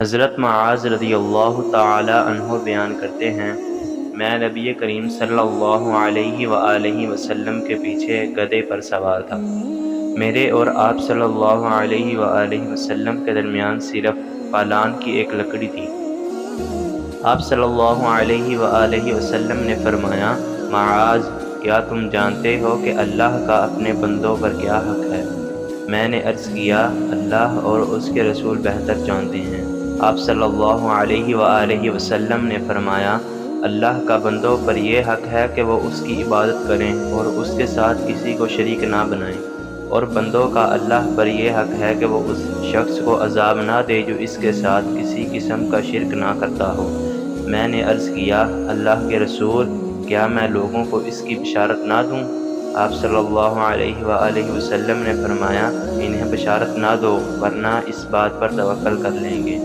حضرت معاذ رضی اللہ تعالی عنہ بیان کرتے ہیں، میں نبی کریم صلی اللہ علیہ وآلہ وسلم کے پیچھے گدھے پر سوار تھا۔ میرے اور آپ صلی اللہ علیہ وآلہ وسلم کے درمیان صرف پالان کی ایک لکڑی تھی۔ آپ صلی اللہ علیہ وآلہ وسلم نے فرمایا، معاذ، کیا تم جانتے ہو کہ اللہ کا اپنے بندوں پر کیا حق ہے؟ میں نے عرض کیا، اللہ اور اس کے رسول بہتر جانتے ہیں۔ آپ صلی اللہ علیہ وآلہ وسلم نے فرمایا، اللہ کا بندوں پر یہ حق ہے کہ وہ اس کی عبادت کریں اور اس کے ساتھ کسی کو شریک نہ بنائیں، اور بندوں کا اللہ پر یہ حق ہے کہ وہ اس شخص کو عذاب نہ دے جو اس کے ساتھ کسی قسم کا شرک نہ کرتا ہو۔ میں نے عرض کیا، اللہ کے رسول، کیا میں لوگوں کو اس کی بشارت نہ دوں؟ آپ صلی اللہ علیہ وآلہ وسلم نے فرمایا، انہیں بشارت نہ دو ورنہ اس بات پر توکل کر لیں گے